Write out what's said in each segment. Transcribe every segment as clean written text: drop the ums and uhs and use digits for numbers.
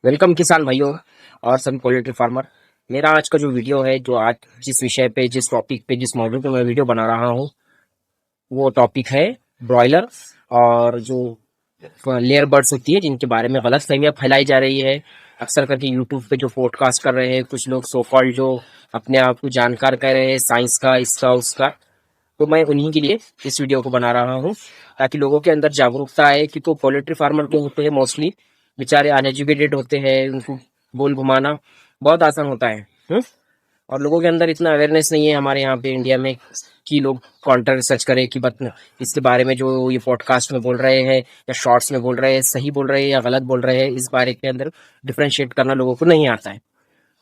Welcome किसान भाइयों और सभी पोल्ट्री फार्मर। मेरा आज का जो वीडियो है, जो आज जिस विषय पे, जिस टॉपिक पे, जिस मॉड्यूल पे मैं वीडियो बना रहा हूँ, वो टॉपिक है ब्रॉयलर। और जो लेयर बर्ड्स होती है, जिनके बारे में गलत फहमियाँ फैलाई जा रही है अक्सर करके यूट्यूब पे, जो पॉडकास्ट कर रहे हैं कुछ लोग सो कॉल्ड, जो अपने आप को जानकार कह रहे हैं साइंस का, इसका उसका। तो मैं उन्हीं के लिए इस वीडियो को बना रहा हूँ, ताकि लोगों के अंदर जागरूकता आए कि तो पोल्ट्री फार्मर जो होते हैं मोस्टली बेचारे अनएजुकेटेड होते हैं, उनको बोल घुमाना बहुत आसान होता है। और लोगों के अंदर इतना अवेयरनेस नहीं है हमारे यहाँ पे इंडिया में कि लोग काउंटर रिसर्च करें कि बत इसके बारे में जो ये पॉडकास्ट में बोल रहे हैं या शॉर्ट्स में बोल रहे हैं सही बोल रहे हैं या गलत बोल रहे हैं, इस बारे के अंदर डिफ्रेंशिएट करना लोगों को नहीं आता है।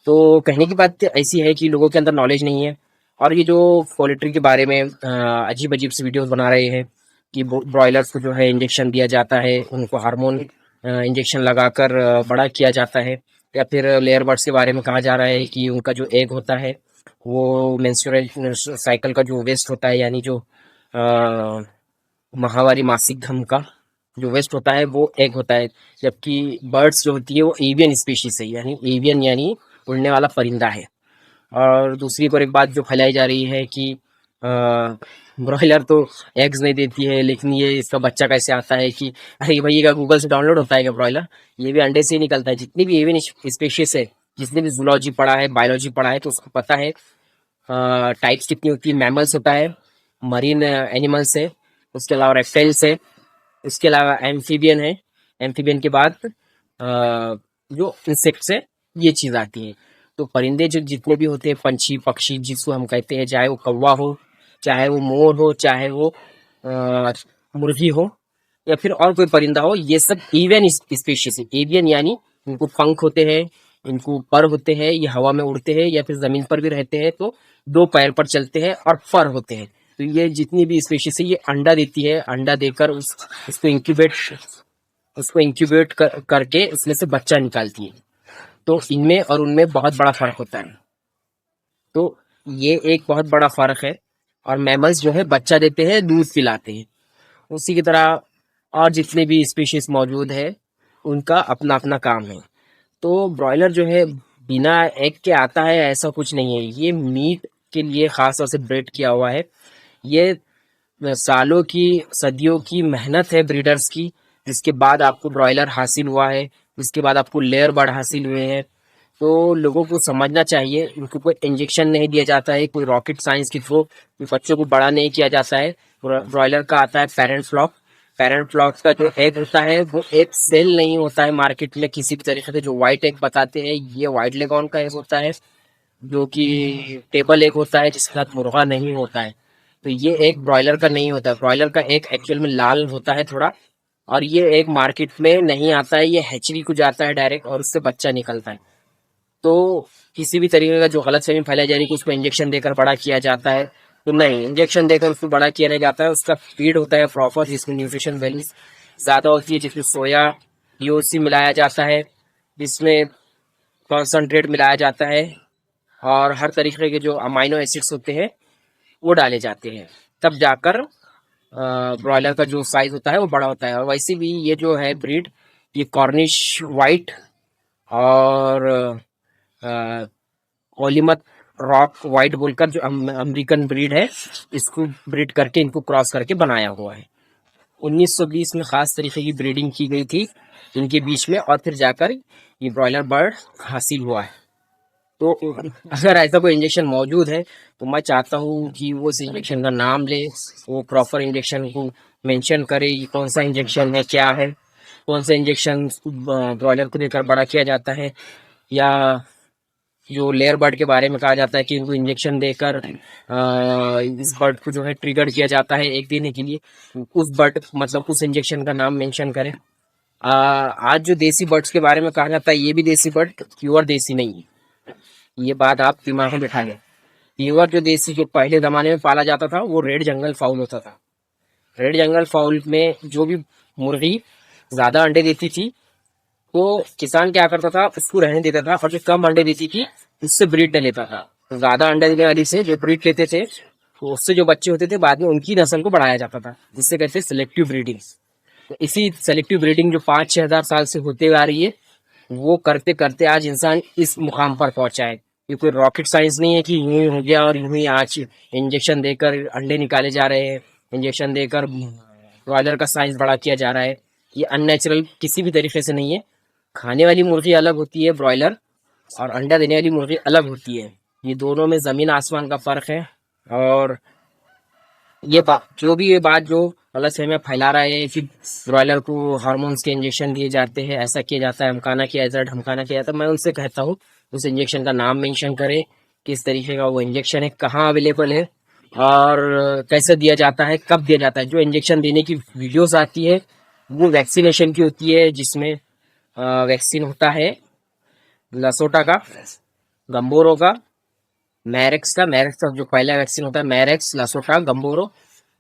तो कहने की बात ऐसी है कि लोगों के अंदर नॉलेज नहीं है। और ये जो पोल्ट्री के बारे में अजीब अजीब सी वीडियोस बना रहे हैं कि ब्रॉयलर्स को जो है इंजेक्शन दिया जाता है, उनको हार्मोन इंजेक्शन लगाकर बड़ा किया जाता है। या फिर लेयर बर्ड्स के बारे में कहा जा रहा है कि उनका जो एग होता है वो मेंस्ट्रुअल साइकिल का जो वेस्ट होता है, यानी जो माहवारी मासिक धर्म का जो वेस्ट होता है वो एग होता है। जबकि बर्ड्स जो होती है वो एवियन स्पीशीज है, यानी एवियन यानी उड़ने वाला परिंदा है। और दूसरी पर एक बात जो फैलाई जा रही है कि ब्रॉयलर तो एग्स नहीं देती है, लेकिन ये इसका बच्चा कैसे आता है कि अरे भाई, ये क्या गूगल से डाउनलोड होता है क्या ब्रॉयलर? ये भी अंडे से ही निकलता है। जितनी भी एवियन स्पेशीज है, जिसने भी जूलॉजी पढ़ा है, बायोलॉजी पढ़ा है, तो उसको पता है टाइप्स कितनी होती है। मैमल्स होता है, मरीन एनिमल्स है, उसके अलावा रेप्टाइल्स है, इसके अलावा एम्फीबियन है। एम्फीबियन के बाद जो इंसेक्ट्स है, ये चीज आती है। तो परिंदे जो जितने भी होते हैं, पंछी पक्षी जिसको हम कहते हैं, चाहे वो कौवा हो, चाहे वो मोर हो, चाहे वो मुर्गी हो, या फिर और कोई परिंदा हो, ये सब एवियन स्पीशीज है। एवियन यानी इनको पंख होते हैं, इनको पर होते हैं, ये हवा में उड़ते हैं या फिर जमीन पर भी रहते हैं, तो दो पैर पर चलते हैं और फर होते हैं। तो ये जितनी भी स्पीशीज है, ये अंडा देती है। अंडा देकर उसको इंक्यूबेट करके उसमें से बच्चा निकालती है। तो इनमें और उनमें बहुत बड़ा फर्क होता है। तो ये एक बहुत बड़ा फर्क है। और मैमल्स जो है बच्चा देते हैं, दूध पिलाते हैं। उसी की तरह और जितने भी स्पीशीज मौजूद है, उनका अपना अपना काम है। तो ब्रॉयलर जो है बिना एग के आता है ऐसा कुछ नहीं है। ये मीट के लिए खास तौर से ब्रीड किया हुआ है। ये सालों की, सदियों की मेहनत है ब्रीडर्स की, जिसके बाद आपको ब्रॉयलर हासिल हुआ है, जिसके बाद आपको लेयर बर्ड हासिल हुए हैं। तो लोगों को समझना चाहिए, इनको कोई इंजेक्शन नहीं दिया जाता है, कोई रॉकेट साइंस के थ्रू कोई बच्चों को बड़ा नहीं किया जाता है। ब्रॉयलर का आता है पेरेंट फ्लॉक। पेरेंट फ्लॉक का जो एग होता है वो एक सेल नहीं होता है मार्केट में किसी भी तरीके से। जो व्हाइट एग बताते हैं, ये व्हाइट लेगॉन का एग होता है, जो कि टेबल एग होता है, जिसके साथ मुर्गा नहीं होता है। तो ये एक ब्रॉयलर का नहीं होता है। ब्रॉयलर का एक एक्चुअल में लाल होता है थोड़ा, और ये एक मार्केट में नहीं आता है, ये हैचरी को जाता है डायरेक्ट और उससे बच्चा निकलता है। तो किसी भी तरीके का जो गलत फहमी फैलाई जा रही है कि उसको इंजेक्शन देकर बड़ा किया जाता है, तो नहीं, इंजेक्शन देकर उसको बड़ा किया नहीं जाता है। उसका फीड होता है प्रॉपर, जिसमें न्यूट्रिशन वैल्यू ज़्यादा होती है, जिसमें सोया यूसी मिलाया जाता है, जिसमें कॉन्सनट्रेट मिलाया जाता है, और हर तरीके के जो अमाइनो एसिड्स होते हैं वो डाले जाते हैं। तब जाकर ब्रॉयलर का जो साइज होता है वो बड़ा होता है। और वैसे भी ये जो है ब्रीड, ये कॉर्निश वाइट और कोलिमत रॉक वाइट बोलकर जो अमेरिकन ब्रीड है, इसको ब्रीड करके, इनको क्रॉस करके बनाया हुआ है। 1920 में खास तरीके की ब्रीडिंग की गई थी इनके बीच में, और फिर जाकर ये ब्रॉयलर बर्ड हासिल हुआ है। तो अगर ऐसा कोई इंजेक्शन मौजूद है, तो मैं चाहता हूँ कि वो उस इंजेक्शन का नाम ले, वो प्रॉपर इंजेक्शन को मेंशन करे कि कौन सा इंजेक्शन है, क्या है, कौन सा इंजेक्शन ब्रॉयलर को देकर बड़ा किया जाता है। या जो लेयर बर्ड के बारे में कहा जाता है कि इनको इंजेक्शन देकर इस बर्ड को जो है ट्रिगर किया जाता है एक देने के लिए, उस बर्ड मतलब उस इंजेक्शन का नाम मेंशन करें। आज जो देसी बर्ड्स के बारे में कहा जाता है, ये भी देसी बर्ड प्योर देसी नहीं है। ये बात आप दिमाग में बिठा लें। प्योर जो देसी, जो पहले जमाने में पाला जाता था, वो रेड जंगल फाउल होता था। रेड जंगल फाउल में जो भी मुर्गी ज्यादा अंडे देती थी, तो किसान क्या करता था, उसको रहने देता था, और जो कम अंडे देती थी उससे ब्रीड ले लेता था। तो ज्यादा अंडे देने वाली से जो ब्रीड लेते थे, तो उससे जो बच्चे होते थे बाद में उनकी नस्ल को बढ़ाया जाता था, जिससे कहते हैं सिलेक्टिव ब्रीडिंग। तो इसी सेलेक्टिव ब्रीडिंग जो 5-6 हजार साल से होते आ रही है, वो करते करते आज इंसान इस मुकाम पर पहुंचा है। ये कोई रॉकेट साइंस नहीं है कि यूं ही हो गया और यूं ही आज इंजेक्शन देकर अंडे निकाले जा रहे हैं, इंजेक्शन देकर ब्रॉयलर का साइज बड़ा किया जा रहा है। ये अननेचुरल किसी भी तरीके से नहीं है। खाने वाली मुर्गी अलग होती है ब्रॉयलर, और अंडा देने वाली मुर्गी अलग होती है। ये दोनों में जमीन आसमान का फर्क है। और ये बात जो गलतफहमियां फैला रहा है कि ब्रॉयलर को हार्मोन्स के इंजेक्शन दिए जाते हैं, ऐसा किया जाता है, अमकाना किया जाता है, ढमकाना किया जाता है, मैं उनसे कहता हूँ उस इंजेक्शन का नाम मेंशन करें, किस तरीके का वो इंजेक्शन है, कहाँ अवेलेबल है और कैसे दिया जाता है, कब दिया जाता है। जो इंजेक्शन देने की वीडियोस आती है वो वैक्सीनेशन की होती है, जिसमें वैक्सीन होता है लसोटा का, गंबोरो का, मैरेक्स का जो पहला वैक्सीन होता है, मैरेक्स, लसोटा, गंबोरो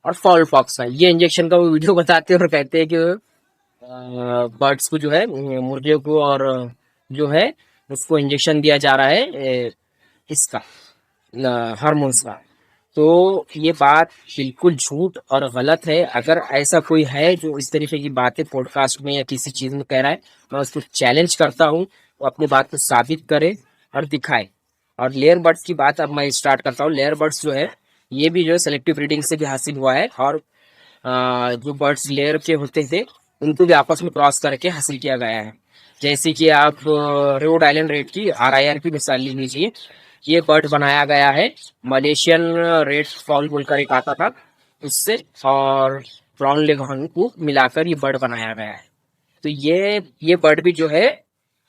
और फॉल पॉक्स का। ये इंजेक्शन का वो वीडियो बताते हैं और कहते हैं कि बर्ड्स को जो है, मुर्गियों को और जो है उसको इंजेक्शन दिया जा रहा है इसका हार्मोन्स का। तो ये बात बिल्कुल झूठ और गलत है। अगर ऐसा कोई है जो इस तरीके की बातें पॉडकास्ट में या किसी चीज में कह रहा है, मैं उसको चैलेंज करता हूँ, वो अपनी बात को साबित करे और दिखाए। और लेयर बर्ड्स की बात अब मैं स्टार्ट करता हूँ। लेयर बर्ड्स जो है ये भी जो है सेलेक्टिव ब्रीडिंग से भी हासिल हुआ है, और जो बर्ड्स लेयर के होते थे उनको भी आपस में क्रॉस करके हासिल किया गया है। जैसे कि आप रोड आइलैंड रेड की RIR की मिसाल ले लीजिए। ये बर्ड बनाया गया है मलेशियन रेड फॉल बोलकर एक आता था उससे, और ब्राउन लेगहॉर्न को मिलाकर ये बर्ड बनाया गया है। तो ये बर्ड भी जो है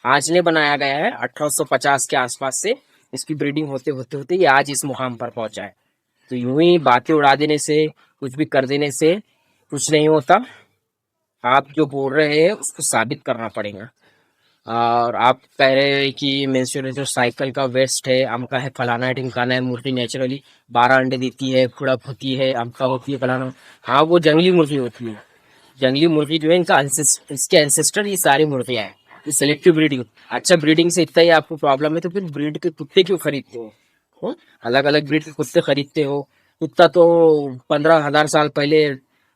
आज ने बनाया गया है 1850 के आसपास से। इसकी ब्रीडिंग होते होते होते ये आज इस मुकाम पर पहुंचा है। तो यूं ही बातें उड़ा देने से, कुछ भी कर देने से कुछ नहीं होता। आप जो बोल रहे हैं उसको साबित करना पड़ेगा। और आप कह रहे हैं कि मेंस्ट्रुएशन साइकिल का वेस्ट है, अमका है, फलाना है, ढिमकाना है, मुर्गी नेचुरली 12 अंडे देती है, खुड़प होती है, अमका होती है, फलाना। हाँ, वो जंगली मुर्गी होती है। जंगली मुर्गी जो है इनका इसके एंसेस्टर ये सारी मुर्गियां हैं। ये सेलेक्टिव ब्रीडिंग। अच्छा, ब्रीडिंग से इतना ही आपको प्रॉब्लम है तो फिर ब्रीड के कुत्ते क्यों खरीदते हो? अलग अलग ब्रीड के कुत्ते खरीदते हो। कुत्ता तो 15,000 साल पहले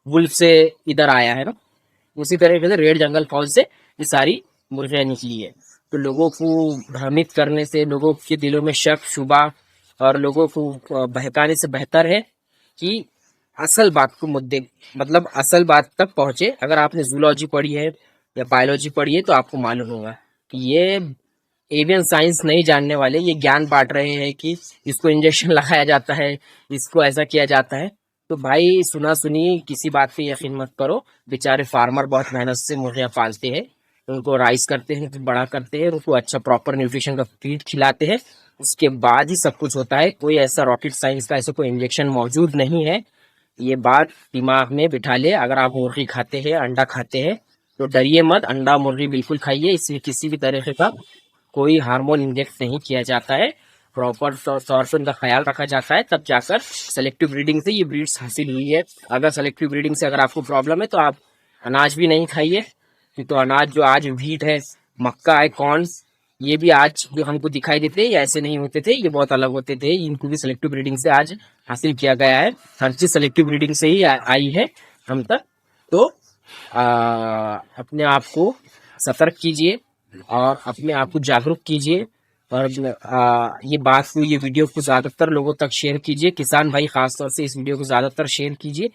वुल्फ से इधर आया है ना। उसी तरीके से रेड जंगल फौज से ये सारी मुर्गियां निकली है। तो लोगों को भ्रमित करने से, लोगों के दिलों में शक शुबा और लोगों को बहकाने से बेहतर है कि असल बात को मतलब असल बात तक पहुंचे। अगर आपने जूलॉजी पढ़ी है या बायोलॉजी पढ़ी है तो आपको मालूम होगा कि ये एवियन साइंस नहीं जानने वाले ये ज्ञान बांट रहे हैं कि इसको इंजेक्शन लगाया जाता है, इसको ऐसा किया जाता है। तो भाई सुना सुनी किसी बात पे यकीन मत करो। बेचारे फार्मर बहुत मेहनत से मुर्गियां पालते हैं, उनको राइस करते हैं, फिर बड़ा करते हैं, उनको अच्छा प्रॉपर न्यूट्रिशन का फीड खिलाते हैं, उसके बाद ही सब कुछ होता है। कोई ऐसा रॉकेट साइंस का ऐसा कोई इंजेक्शन मौजूद नहीं है। ये बात दिमाग में बिठा ले। अगर आप मुर्गी खाते हैं, अंडा खाते हैं तो डरिए मत, अंडा मुर्गी बिल्कुल खाइए। इसमें किसी भी तरह का कोई हार्मोन इंजेक्ट नहीं किया जाता है, प्रॉपर तौर से उनका ख्याल रखा जाता है, तब जाकर सेलेक्टिव ब्रीडिंग से ये ब्रीड्स हासिल हुई है। अगर सेलेक्टिव ब्रीडिंग से अगर आपको प्रॉब्लम है तो आप अनाज भी नहीं खाइए। तो अनाज जो आज व्हीट है, मक्का है, कॉर्न, ये भी आज जो हमको दिखाई देते हैं ये ऐसे नहीं होते थे, ये बहुत अलग होते थे। इनको भी सेलेक्टिव ब्रीडिंग से आज हासिल किया गया है। हर चीज सेलेक्टिव ब्रीडिंग से ही आई है हम तक। तो अपने आप को सतर्क कीजिए और अपने आप को जागरूक कीजिए। और ये वीडियो को ज्यादातर लोगों तक शेयर कीजिए। किसान भाई खास तौर से इस वीडियो को ज्यादातर शेयर कीजिए,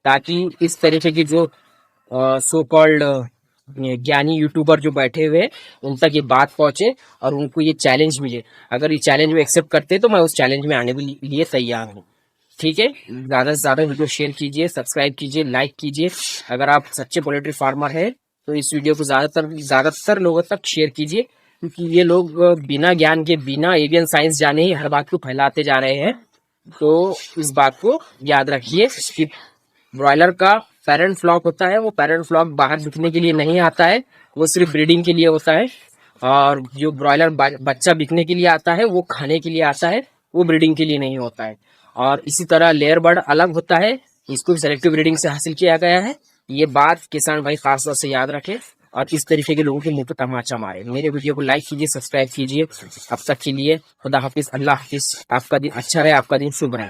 ताकि इस तरीके की जो सो कॉल्ड ज्ञानी यूट्यूबर जो बैठे हुए हैं उन तक ये बात पहुंचे और उनको ये चैलेंज मिले। अगर ये चैलेंज में एक्सेप्ट करते तो मैं उस चैलेंज में आने के लिए तैयार हूँ। ठीक है, ज्यादा से ज्यादा वीडियो शेयर कीजिए, सब्सक्राइब कीजिए, लाइक कीजिए। अगर आप सच्चे पोल्ट्री फार्मर है तो इस वीडियो को ज्यादातर लोगों तक शेयर कीजिए, क्योंकि ये लोग बिना ज्ञान के, बिना एवियन साइंस जाने ही हर बात को फैलाते जा रहे हैं। तो इस बात को याद रखिए कि ब्रॉयलर का पेरेंट फ्लॉक होता है, वो पेरेंट फ्लॉक बाहर बिकने के लिए नहीं आता है, वो सिर्फ ब्रीडिंग के लिए होता है। और जो ब्रॉयलर बच्चा बिकने के लिए आता है वो खाने के लिए आता है, वो ब्रीडिंग के लिए नहीं होता है। और इसी तरह लेयर बर्ड अलग होता है, इसको भी सेलेक्टिव ब्रीडिंग से हासिल किया गया है। ये बात किसान भाई खास तौर से याद रखे और इस तरीके के लोगों के मुंह पे तमाचा मारे। मेरे वीडियो को लाइक कीजिए, सब्सक्राइब कीजिए। अब तक के लिए खुदा हाफिज, अल्लाह हाफिज। आपका दिन अच्छा रहे, आपका दिन शुभ रहे।